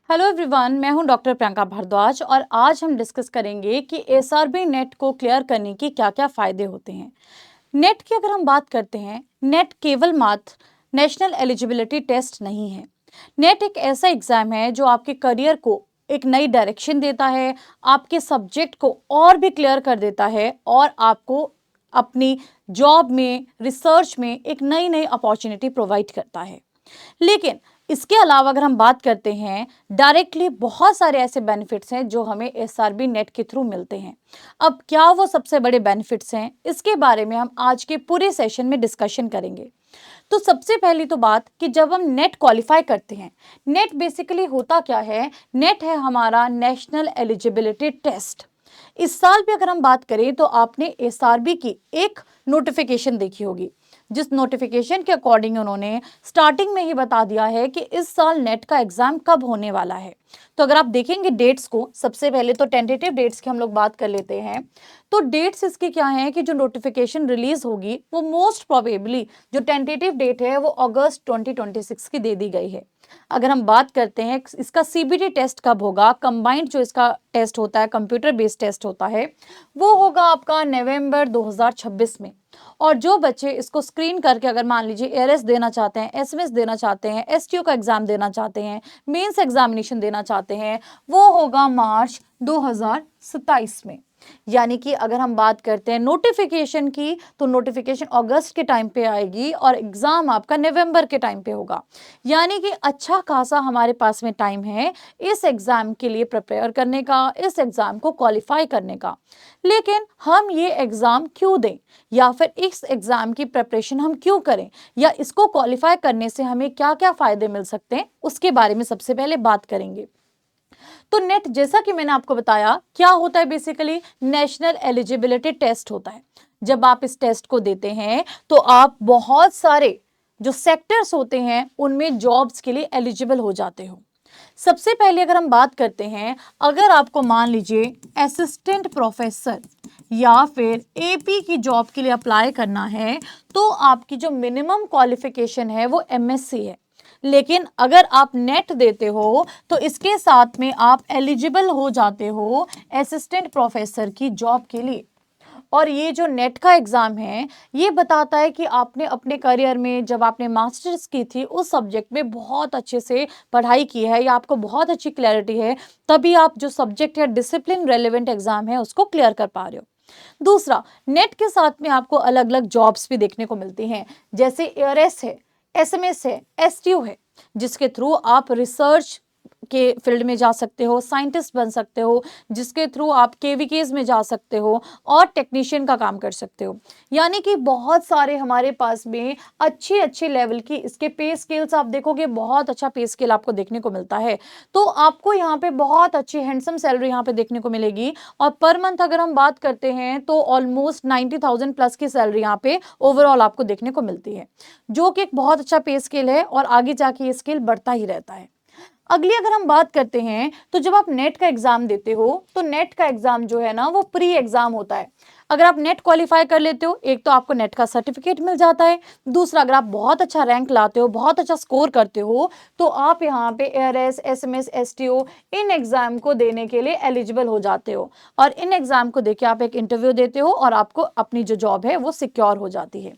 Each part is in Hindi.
हेलो एवरीवन, मैं हूं डॉक्टर प्रियंका भारद्वाज और आज हम डिस्कस करेंगे कि एसआरबी नेट को क्लियर करने के क्या-क्या फायदे होते हैं। नेट की अगर हम बात करते हैं, नेट केवल मात्र नेशनल एलिजिबिलिटी टेस्ट नहीं है। नेट एक ऐसा एग्जाम है जो आपके करियर को एक नई डायरेक्शन देता है, आपके सब्जेक्ट को और भी क्लियर कर देता है और आपको अपनी जॉब में, रिसर्च में एक नई नई अपॉर्चुनिटी प्रोवाइड करता है। लेकिन इसके अलावा अगर हम बात करते हैं, डायरेक्टली बहुत सारे ऐसे बेनिफिट्स हैं जो हमें एसआरबी नेट के थ्रू मिलते हैं। अब क्या वो सबसे बड़े बेनिफिट्स हैं, इसके बारे में हम आज के पूरे सेशन में डिस्कशन करेंगे। तो सबसे पहली तो बात कि जब हम नेट क्वालिफाई करते हैं, नेट बेसिकली होता क्या है? नेट है हमारा नेशनल एलिजिबिलिटी टेस्ट। इस साल भी अगर हम बात करें तो आपने एसआरबी की एक नोटिफिकेशन देखी होगी, जिस नोटिफिकेशन के अकॉर्डिंग उन्होंने स्टार्टिंग में ही बता दिया है कि इस साल नेट का एग्जाम कब होने वाला है। तो अगर आप देखेंगे डेट्स को, सबसे पहले तो टेंटेटिव डेट्स की हम लोग बात कर लेते हैं। तो डेट्स इसकी क्या है कि जो नोटिफिकेशन रिलीज होगी वो मोस्ट प्रोबेबली जो टेंटेटिव डेट है वो अगस्त 2026 की दे दी गई है। अगर हम बात करते हैं इसका सीबीटी टेस्ट कब होगा, कंबाइंड जो इसका टेस्ट होता है, कंप्यूटर बेस्ड टेस्ट होता है, वो होगा आपका नवंबर 2026 में। और जो बच्चे इसको स्क्रीन करके अगर मान लीजिए एआरएस देना चाहते हैं, एसएमएस देना चाहते हैं, एसटीओ का एग्जाम देना चाहते हैं, मेंस एग्जामिनेशन देना चाहते हैं, वो होगा मार्च 2027 में। यानी कि अगर हम बात करते हैं नोटिफिकेशन की, तो नोटिफिकेशन अगस्त के टाइम पे आएगी और एग्जाम आपका नवंबर के टाइम पे होगा। यानी कि अच्छा खासा हमारे पास में टाइम है इस एग्जाम के लिए प्रिपेयर करने का, इस एग्जाम को क्वालिफाई करने का। लेकिन हम ये एग्जाम क्यों दें, या फिर इस एग्जाम की प्रिपरेशन हम क्यों करें, या इसको क्वालिफाई करने से हमें क्या क्या फायदे मिल सकते हैं, उसके बारे में सबसे पहले बात करेंगे। तो नेट, जैसा कि मैंने आपको बताया, क्या होता है? बेसिकली नेशनल एलिजिबिलिटी टेस्ट होता है। जब आप इस टेस्ट को देते हैं तो आप बहुत सारे जो सेक्टर्स होते हैं उनमें जॉब्स के लिए एलिजिबल हो जाते हो। सबसे पहले अगर हम बात करते हैं, अगर आपको मान लीजिए असिस्टेंट प्रोफेसर या फिर एपी की जॉब के लिए अप्लाई करना है, तो आपकी जो मिनिमम क्वालिफिकेशन है वो एमएससी है। लेकिन अगर आप नेट देते हो तो इसके साथ में आप एलिजिबल हो जाते हो असिस्टेंट प्रोफेसर की जॉब के लिए। और ये जो नेट का एग्जाम है, ये बताता है कि आपने अपने करियर में जब आपने मास्टर्स की थी उस सब्जेक्ट में बहुत अच्छे से पढ़ाई की है या आपको बहुत अच्छी क्लैरिटी है, तभी आप जो सब्जेक्ट है डिसिप्लिन रेलेवेंट एग्जाम है उसको क्लियर कर पा रहे हो। दूसरा, नेट के साथ में आपको अलग अलग जॉब्स भी देखने को मिलती हैं, जैसे एआरएस है, एसएमएस है, एसटीओ है, जिसके थ्रू आप रिसर्च के फील्ड में जा सकते हो, साइंटिस्ट बन सकते हो, जिसके थ्रू आप केवीकेज में जा सकते हो और टेक्नीशियन का काम कर सकते हो। यानी कि बहुत सारे हमारे पास में अच्छे अच्छे लेवल की इसके पे स्केल्स आप देखोगे, बहुत अच्छा पे स्केल आपको देखने को मिलता है। तो आपको यहाँ पे बहुत अच्छी हैंडसम सैलरी यहाँ पे देखने को मिलेगी। और पर मंथ अगर हम बात करते हैं तो ऑलमोस्ट 90,000 प्लस की सैलरी यहाँ पे ओवरऑल आपको देखने को मिलती है, जो कि एक बहुत अच्छा पे स्केल है और आगे जाके ये स्केल बढ़ता ही रहता है। अगली अगर हम बात करते हैं, तो जब आप नेट का एग्जाम देते हो तो नेट का एग्जाम जो है ना वो प्री एग्जाम होता है। अगर आप नेट क्वालिफाई कर लेते हो, एक तो आपको नेट का सर्टिफिकेट मिल जाता है, दूसरा अगर आप बहुत अच्छा रैंक लाते हो, बहुत अच्छा स्कोर करते हो, तो आप यहाँ पे ARS, SMS, STO in exam को देने के लिए एलिजिबल हो जाते हो। और इन एग्जाम को देके आप एक इंटरव्यू देते हो और आपको अपनी जो जॉब है वो सिक्योर हो जाती है।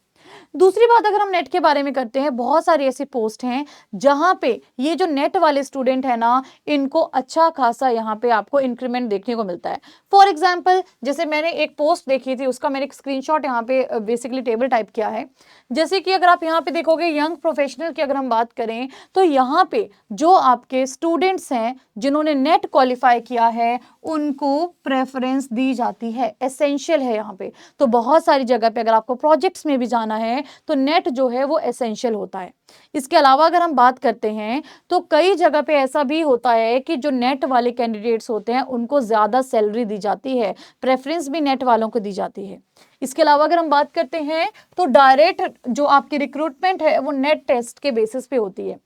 दूसरी बात अगर हम नेट के बारे में करते हैं, बहुत सारी ऐसी पोस्ट हैं जहां पे ये जो नेट वाले स्टूडेंट है ना, इनको अच्छा खासा यहाँ पे आपको इंक्रीमेंट देखने को मिलता है। फॉर एग्जाम्पल, जैसे मैंने एक पोस्ट देखी थी, उसका मैंने एक स्क्रीनशॉट यहाँ पे बेसिकली टेबल टाइप किया है। जैसे कि अगर आप यहाँ पे देखोगे यंग प्रोफेशनल की अगर हम बात करें, तो यहाँ पे जो आपके स्टूडेंट्स हैं जिन्होंने नेट क्वालिफाई किया है उनको प्रेफरेंस दी जाती है, एसेंशियल है यहाँ पे। तो बहुत सारी जगह पे अगर आपको प्रोजेक्ट्स में भी जाना है तो नेट जो है वो एसेंशियल होता है। इसके अलावा अगर हम बात करते हैं तो कई जगह पे ऐसा भी होता है कि जो नेट वाले कैंडिडेट्स होते हैं उनको ज्यादा सैलरी दी जाती है, प्रेफरेंस भी नेट वालों को दी जाती है। इसके अलावा अगर हम बात करते हैं तो डायरेक्ट जो आपकी रिक्रूटमेंट है वो नेट टेस्ट के बेसिस पे होती है।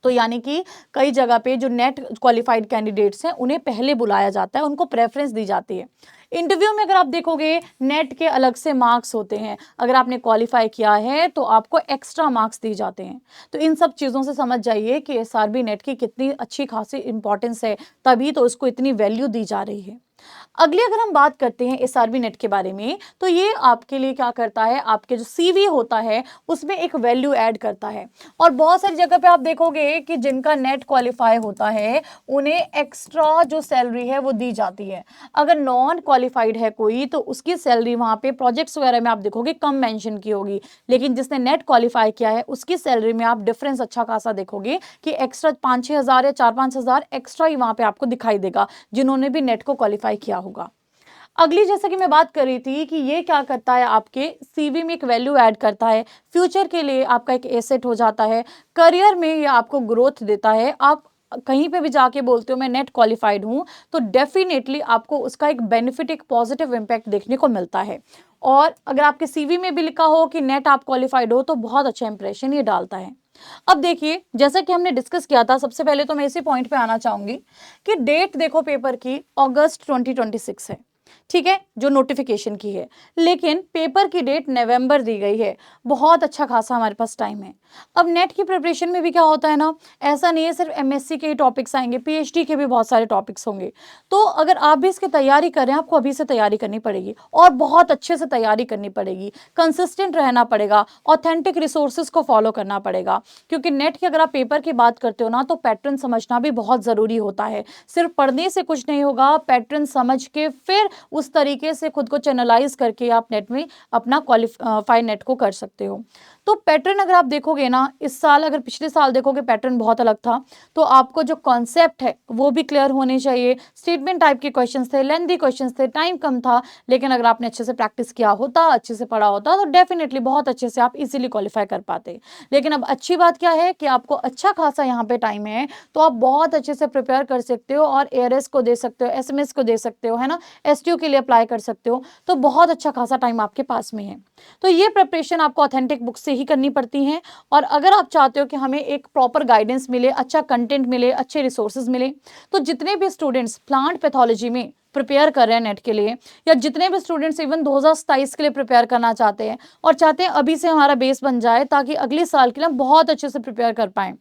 तो यानी कि कई जगह पे जो नेट क्वालिफाइड कैंडिडेट्स हैं उन्हें पहले बुलाया जाता है, उनको प्रेफरेंस दी जाती है। इंटरव्यू में अगर आप देखोगे नेट के अलग से मार्क्स होते हैं, अगर आपने क्वालिफाई किया है तो आपको एक्स्ट्रा मार्क्स दिए जाते हैं। तो इन सब चीज़ों से समझ जाइए कि एसआरबी नेट की कितनी अच्छी खासी इंपॉर्टेंस है, तभी तो इसको इतनी वैल्यू दी जा रही है। अगली अगर हम बात करते हैं एसआरबी नेट के बारे में, तो ये आपके लिए क्या करता है, आपके जो सीवी होता है उसमें एक वैल्यू ऐड करता है। और बहुत सारी जगह पे आप देखोगे कि जिनका नेट क्वालिफाई होता है उन्हें एक्स्ट्रा जो सैलरी है वो दी जाती है। अगर नॉन क्वालिफाइड है कोई तो उसकी सैलरी वहां पे प्रोजेक्ट्स वगैरह में आप देखोगे कम मेंशन की होगी, लेकिन जिसने नेट क्वालिफाई किया है उसकी सैलरी में आप डिफरेंस अच्छा खासा देखोगे कि एक्स्ट्रा 5-6 हज़ार या 4-5 हज़ार एक्स्ट्रा ही वहां पे आपको दिखाई देगा जिन्होंने भी नेट को क्वालिफाई किया होगा। अगली जैसा कि मैं बात कर रही थी कि ये क्या करता है, आपके सीवी में एक वैल्यू ऐड करता है, फ्यूचर के लिए आपका एक एसेट हो जाता है, करियर में ये आपको ग्रोथ देता है। आप कहीं पे भी जाके बोलते हो मैं नेट क्वालिफाइड हूं, तो डेफिनेटली आपको उसका एक बेनिफिट, एक पॉजिटिव इंपैक्ट देखने को मिलता है। और अगर आपके सीवी में भी लिखा हो कि नेट आप क्वालिफाइड हो तो बहुत अच्छा इंप्रेशन ये डालता है। अब देखिए, जैसा कि हमने डिस्कस किया था, सबसे पहले तो मैं इसी पॉइंट पे आना चाहूंगी कि डेट देखो पेपर की अगस्त 2026 है, ठीक है, जो नोटिफिकेशन की है, लेकिन पेपर की डेट नवंबर दी गई है। बहुत अच्छा खासा हमारे पास टाइम है। अब नेट की प्रिपरेशन में भी क्या होता है ना, ऐसा नहीं है सिर्फ एमएससी के ही टॉपिक्स आएंगे, पीएचडी के भी बहुत सारे टॉपिक्स होंगे। तो अगर आप भी इसकी तैयारी कर रहे हैं, आपको अभी से तैयारी करनी पड़ेगी और बहुत अच्छे से तैयारी करनी पड़ेगी, कंसिस्टेंट रहना पड़ेगा, ऑथेंटिक रिसोर्सेज को फॉलो करना पड़ेगा। क्योंकि नेट की अगर आप पेपर की बात करते हो ना, तो पैटर्न समझना भी बहुत जरूरी होता है। सिर्फ पढ़ने से कुछ नहीं होगा, पैटर्न समझ के फिर उस तरीके से खुद को चैनलाइज करके आप नेट में अपना क्वालिफाई नेट को कर सकते हो। तो पैटर्न अगर आप देखोगे ना, इस साल अगर पिछले साल देखोगे पैटर्न बहुत अलग था। तो आपको जो कॉन्सेप्ट है वो भी क्लियर होने चाहिए, स्टेटमेंट टाइप के क्वेश्चंस थे, लेंथी क्वेश्चंस थे, टाइम कम था, लेकिन अगर आपने अच्छे से प्रैक्टिस किया होता, अच्छे से पढ़ा होता, तो डेफिनेटली बहुत अच्छे से आप इजीली क्वालिफाई कर पाते। लेकिन अब अच्छी बात क्या है कि आपको अच्छा खासा यहाँ पे टाइम है, तो आप बहुत अच्छे से प्रिपेयर कर सकते हो और एआरएस को दे सकते हो, एसएमएस को दे सकते हो, है ना, एसटीओ के लिए अप्लाई कर सकते हो। तो बहुत अच्छा खासा टाइम आपके पास में है। तो ये प्रिपरेशन आपको ऑथेंटिक बुक से ही करनी पड़ती है। और अगर आप चाहते हो कि हमें एक प्रॉपर गाइडेंस मिले, अच्छा कंटेंट मिले, अच्छे रिसोर्सेज मिले, तो जितने भी स्टूडेंट्स प्लांट पैथोलॉजी में प्रिपेयर कर रहे हैं नेट के लिए, या जितने भी स्टूडेंट्स इवन 2027 के लिए प्रिपेयर करना चाहते हैं और चाहते हैं अभी से हमारा बेस बन जाए ताकि अगले साल के लिए बहुत अच्छे से प्रिपेयर कर पाएं,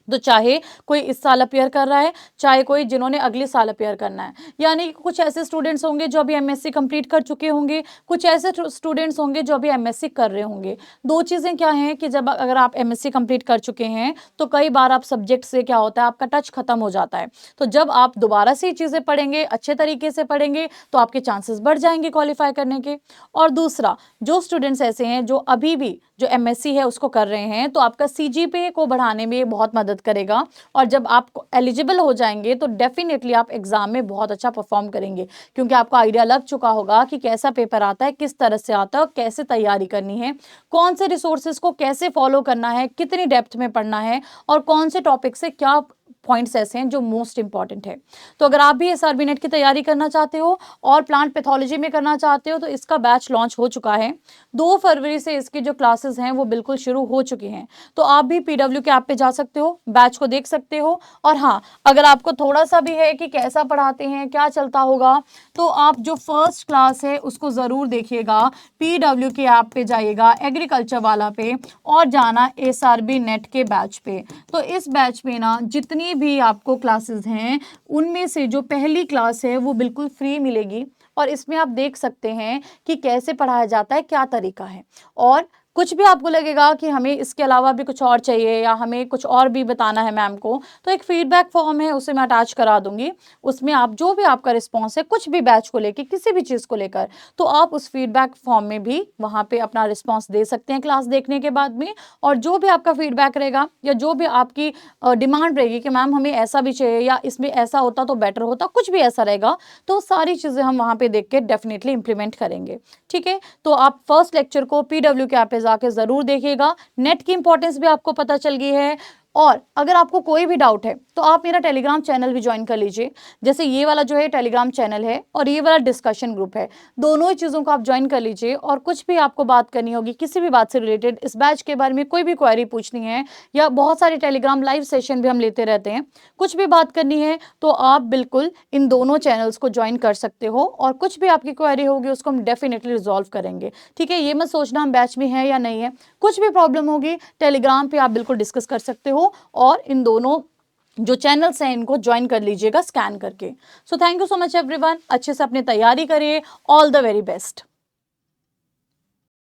तो चाहे कोई इस साल अपियर कर रहा है, चाहे कोई जिन्होंने अगले साल अपियर करना है, यानी कि कुछ ऐसे स्टूडेंट्स होंगे जो अभी एमएससी कंप्लीट कर चुके होंगे, कुछ ऐसे स्टूडेंट्स होंगे जो अभी एमएससी कर रहे होंगे। दो चीज़ें क्या हैं कि जब अगर आप एमएससी कंप्लीट कर चुके हैं तो कई बार आप सब्जेक्ट से क्या होता है, आपका टच खत्म हो जाता है। तो जब आप दोबारा से ये चीज़ें पढ़ेंगे, अच्छे तरीके से पढ़ेंगे, तो आपके चांसेस बढ़ जाएंगे क्वालिफाई करने के। और दूसरा, जो स्टूडेंट्स ऐसे हैं जो अभी भी जो एमएससी है उसको कर रहे हैं, तो आपका सीजीपीए को बढ़ाने में बहुत मदद करेगा। और जब आप एलिजिबल हो जाएंगे तो डेफिनेटली आप एग्जाम में बहुत अच्छा परफॉर्म करेंगे, क्योंकि आपको आइडिया लग चुका होगा कि कैसा पेपर आता है, किस तरह से आता है और कैसे तैयारी करनी है, कौन से रिसोर्सेज को कैसे फॉलो करना है, कितनी डेप्थ में पढ़ना है और कौन से टॉपिक से क्या पॉइंट्स ऐसे हैं जो मोस्ट इंपॉर्टेंट है। तो अगर आप भी एसआरबी नेट की तैयारी करना चाहते हो और प्लांट पैथोलॉजी में करना चाहते हो, तो इसका बैच लॉन्च हो चुका है। 2 फरवरी से इसकी जो क्लासेस हैं वो बिल्कुल शुरू हो चुकी हैं। तो आप भी पीडब्ल्यू के ऐप पे जा सकते हो, बैच को देख सकते हो। और हाँ, अगर आपको थोड़ा सा भी है कि कैसा पढ़ाते हैं, क्या चलता होगा, तो आप जो फर्स्ट क्लास है उसको ज़रूर देखिएगा। पीडब्ल्यू के ऐप पे जाइएगा, एग्रीकल्चर वाला पे, और जाना एसआरबी नेट के बैच पे। तो इस बैच में ना जितनी भी आपको क्लासेस हैं उनमें से जो पहली क्लास है वो बिल्कुल फ्री मिलेगी। और इसमें आप देख सकते हैं कि कैसे पढ़ाया जाता है, क्या तरीका है। और कुछ भी आपको लगेगा कि हमें इसके अलावा भी कुछ और चाहिए या हमें कुछ और भी बताना है मैम को, तो एक फीडबैक फॉर्म है, उसे मैं अटैच करा दूंगी। उसमें आप जो भी आपका रिस्पॉन्स है कुछ भी बैच को लेकर, किसी भी चीज़ को लेकर, तो आप उस फीडबैक फॉर्म में भी वहाँ पे अपना रिस्पॉन्स दे सकते हैं क्लास देखने के बाद में। और जो भी आपका फीडबैक रहेगा या जो भी आपकी डिमांड रहेगी कि मैम हमें ऐसा भी चाहिए या इसमें ऐसा होता तो बेटर होता, कुछ भी ऐसा रहेगा, तो सारी चीज़ें हम वहाँ पे देख के डेफिनेटली इंप्लीमेंट करेंगे। ठीक है, तो आप फर्स्ट लेक्चर को पीडब्ल्यू के ऐप पे जाके जरूर देखिएगा। नेट की इंपॉर्टेंस भी आपको पता चल गई है, और अगर आपको कोई भी डाउट है तो आप मेरा टेलीग्राम चैनल भी ज्वाइन कर लीजिए। जैसे ये वाला जो है टेलीग्राम चैनल है और ये वाला डिस्कशन ग्रुप है, दोनों ही चीज़ों को आप ज्वाइन कर लीजिए। और कुछ भी आपको बात करनी होगी, किसी भी बात से रिलेटेड, इस बैच के बारे में कोई भी क्वेरी पूछनी है, या बहुत सारे टेलीग्राम लाइव सेशन भी हम लेते रहते हैं, कुछ भी बात करनी है तो आप बिल्कुल इन दोनों चैनल्स को ज्वाइन कर सकते हो। और कुछ भी आपकी क्वेरी होगी उसको हम डेफिनेटली रिजॉल्व करेंगे। ठीक है, ये मत सोचना हम बैच में है या नहीं है, कुछ भी प्रॉब्लम होगी टेलीग्राम पे आप बिल्कुल डिस्कस कर सकते हो। और इन दोनों जो चैनल्स हैं इनको ज्वाइन कर लीजिएगा स्कैन करके। So thank you so much everyone, अच्छे से अपनी तैयारी करिए। All the very best.